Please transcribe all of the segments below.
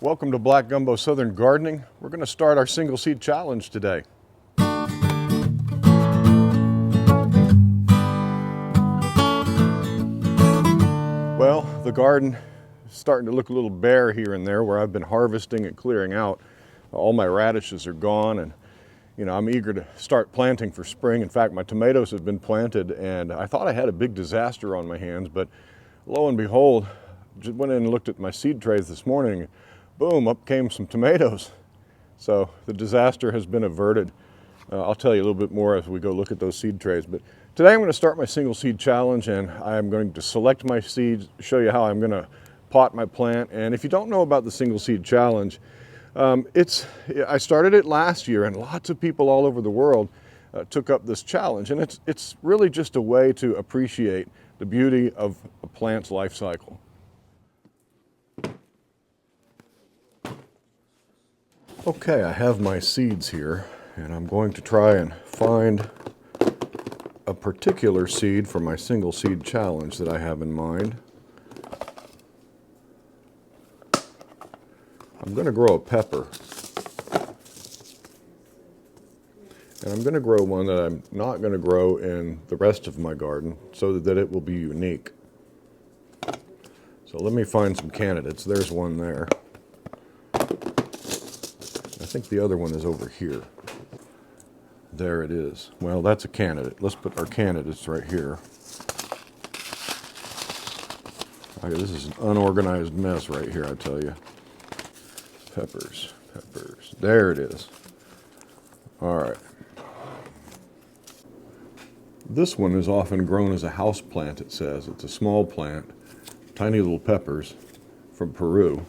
Welcome to Black Gumbo Southern Gardening. We're going to start our single seed challenge today. Well, the garden is starting to look a little bare here and there where I've been harvesting and clearing out. All my radishes are gone, and I'm eager to start planting for spring. In fact, my tomatoes have been planted and I thought I had a big disaster on my hands, but lo and behold, just went in and looked at my seed trays this morning. Boom, up came some tomatoes. So the disaster has been averted. I'll tell you a little bit more as we go look at those seed trays. But today I'm going to start my single seed challenge, and I'm going to select my seeds, show you how I'm going to pot my plant. And if you don't know about the single seed challenge, I started it last year, and lots of people all over the world took up this challenge. And it's really just a way to appreciate the beauty of a plant's life cycle. Okay, I have my seeds here, and I'm going to try and find a particular seed for my single seed challenge that I have in mind. I'm going to grow a pepper, and I'm going to grow one that I'm not going to grow in the rest of my garden so that it will be unique. So let me find some candidates. There's one there. I think the other one is over here. There it is. Well, that's a candidate. Let's put our candidates right here. Okay, this is an unorganized mess right here, I tell you. Peppers. There it is. All right. This one is often grown as a house plant, it says. It's a small plant, tiny little peppers from Peru.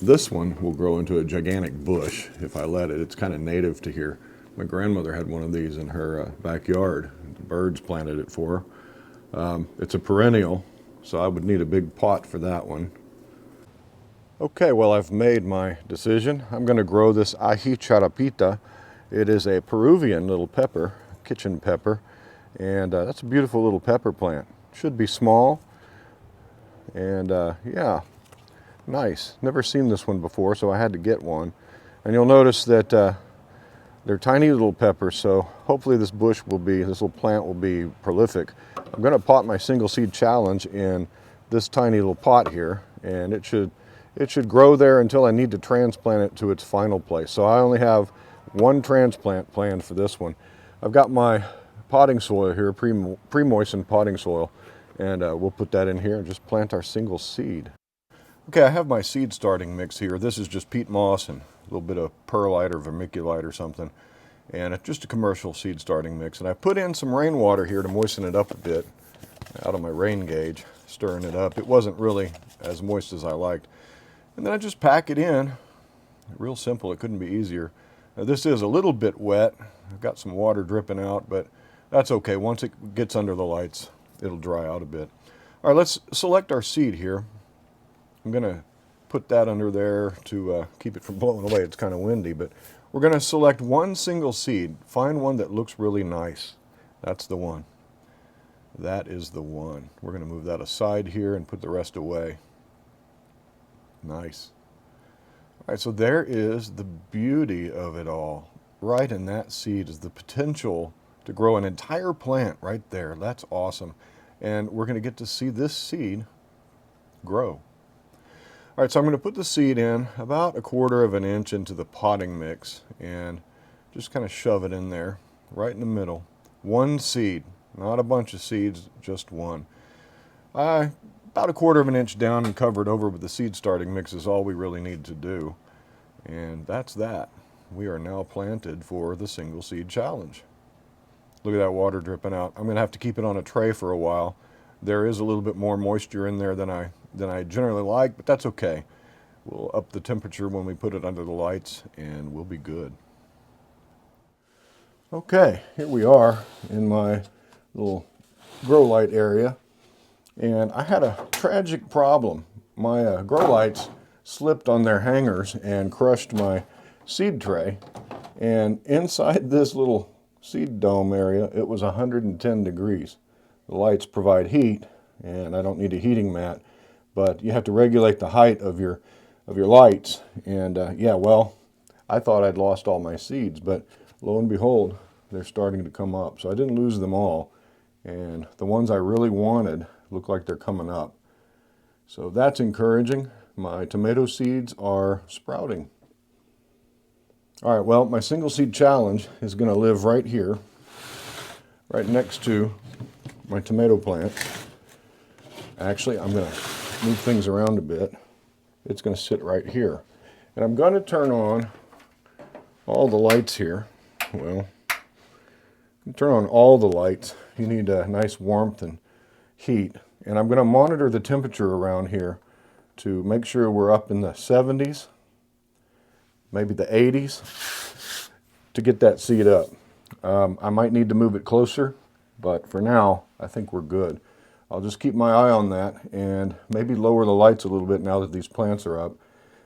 This one will grow into a gigantic bush if I let it. It's kind of native to here. My grandmother had one of these in her backyard. The birds planted it for her. It's a perennial, so I would need a big pot for that one. Okay, well, I've made my decision. I'm going to grow this ají charapita. It is a Peruvian little pepper, kitchen pepper, and that's a beautiful little pepper plant. Should be small, and yeah. Nice. Never seen this one before, so I had to get one. And you'll notice that they're tiny little peppers, so hopefully this little plant will be prolific. I'm going to pot my single seed challenge in this tiny little pot here, and it should grow there until I need to transplant it to its final place. So I only have one transplant planned for this one. I've got my potting soil here, pre-moistened potting soil, and we'll put that in here and just plant our single seed. Okay, I have my seed starting mix here. This is just peat moss and a little bit of perlite or vermiculite or something. And it's just a commercial seed starting mix. And I put in some rainwater here to moisten it up a bit out of my rain gauge, stirring it up. It wasn't really as moist as I liked. And then I just pack it in. Real simple, it couldn't be easier. Now, this is a little bit wet. I've got some water dripping out, but that's okay. Once it gets under the lights, it'll dry out a bit. All right, let's select our seed here. I'm going to put that under there to keep it from blowing away. It's kind of windy, but we're going to select one single seed. Find one that looks really nice. That's the one. That is the one. We're going to move that aside here and put the rest away. Nice. All right, so there is the beauty of it all. Right in that seed is the potential to grow an entire plant right there. That's awesome. And we're going to get to see this seed grow. All right, so I'm going to put the seed in about 1/4 of an inch into the potting mix and just kind of shove it in there, right in the middle. One seed, not a bunch of seeds, just one. About 1/4 of an inch down and covered over with the seed starting mix is all we really need to do. And that's that. We are now planted for the single seed challenge. Look at that water dripping out. I'm going to have to keep it on a tray for a while. There is a little bit more moisture in there than I generally like, but that's okay. We'll up the temperature when we put it under the lights, and we'll be good. Okay, here we are in my little grow light area, and I had a tragic problem. My grow lights slipped on their hangers and crushed my seed tray, and inside this little seed dome area, it was 110 degrees. The lights provide heat, and I don't need a heating mat, but you have to regulate the height of your of your lights. And yeah, well, I thought I'd lost all my seeds, but lo and behold, they're starting to come up. So I didn't lose them all. And the ones I really wanted look like they're coming up. So that's encouraging. My tomato seeds are sprouting. All right, well, my single seed challenge is going to live right here, right next to my tomato plant. Actually, I'm going to move things around a bit. It's going to sit right here. And I'm going to turn on all the lights here. Well, turn on all the lights. You need a nice warmth and heat. And I'm going to monitor the temperature around here to make sure we're up in the 70s, maybe the 80s, to get that seed up. I might need to move it closer, but for now, I think we're good. I'll just keep my eye on that and maybe lower the lights a little bit now that these plants are up.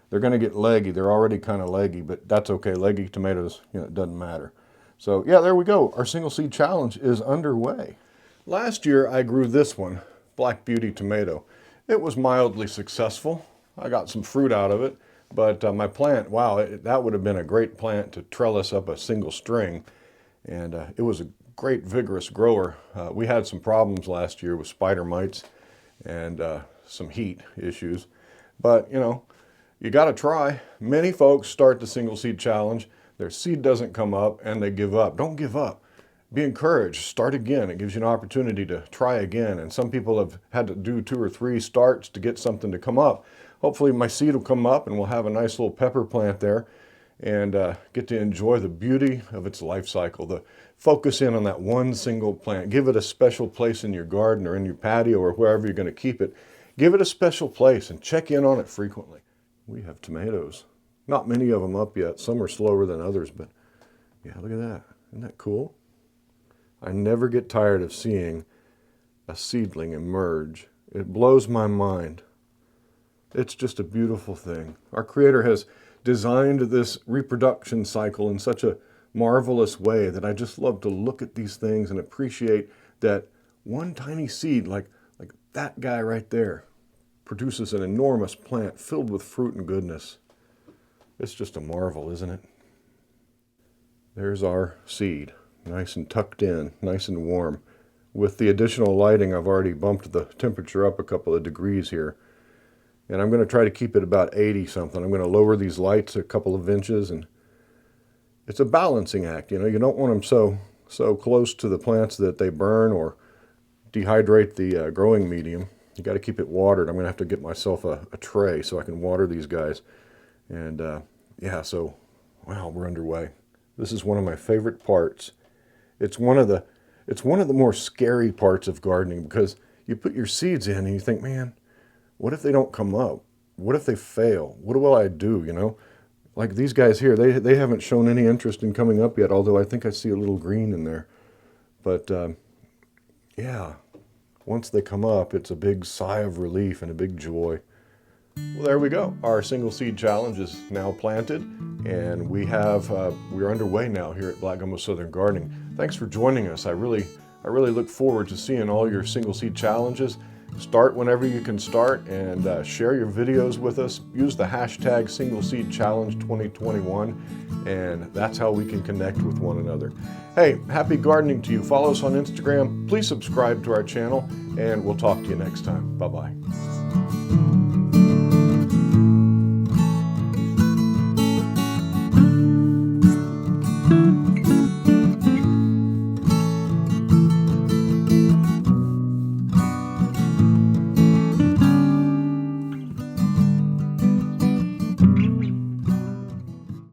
They're going to get leggy. They're already kind of leggy, but that's okay. Leggy tomatoes, it doesn't matter. So yeah, there we go. Our single seed challenge is underway. Last year, I grew this one, Black Beauty tomato. It was mildly successful. I got some fruit out of it, but my plant, wow, that would have been a great plant to trellis up a single string. And it was a great vigorous grower. We had some problems last year with spider mites and some heat issues, but you got to try. Many folks start the single seed challenge, their seed doesn't come up and they give up. Don't give up. Be encouraged. Start again. It gives you an opportunity to try again. And some people have had to do 2 or 3 starts to get something to come up. Hopefully my seed will come up and we'll have a nice little pepper plant there and get to enjoy the beauty of its life cycle. Focus in on that one single plant. Give it a special place in your garden or in your patio or wherever you're going to keep it. Give it a special place and check in on it frequently. We have tomatoes. Not many of them up yet. Some are slower than others, but yeah, look at that. Isn't that cool? I never get tired of seeing a seedling emerge. It blows my mind. It's just a beautiful thing. Our Creator has designed this reproduction cycle in such a marvelous way that I just love to look at these things and appreciate that one tiny seed, like that guy right there, produces an enormous plant filled with fruit and goodness. It's just a marvel, isn't it? There's our seed, nice and tucked in, nice and warm. With the additional lighting, I've already bumped the temperature up a couple of degrees here. And I'm going to try to keep it about 80 something. I'm going to lower these lights a couple of inches, and it's a balancing act. You don't want them so close to the plants that they burn or dehydrate the growing medium. You got to keep it watered. I'm going to have to get myself a tray so I can water these guys. And yeah, so wow, we're underway. This is one of my favorite parts. It's one of the more scary parts of gardening, because you put your seeds in and you think, man, what if they don't come up? What if they fail? What will I do, Like these guys here, they haven't shown any interest in coming up yet, although I think I see a little green in there. But yeah, once they come up, it's a big sigh of relief and a big joy. Well, there we go. Our single seed challenge is now planted, and we're underway now here at Black Gumbo Southern Gardening. Thanks for joining us. I really look forward to seeing all your single seed challenges. Start whenever you can start, and share your videos with us. Use the hashtag #SingleSeedChallenge2021, and that's how we can connect with one another. Hey, happy gardening to you. Follow us on Instagram. Please subscribe to our channel, and we'll talk to you next time. Bye-bye.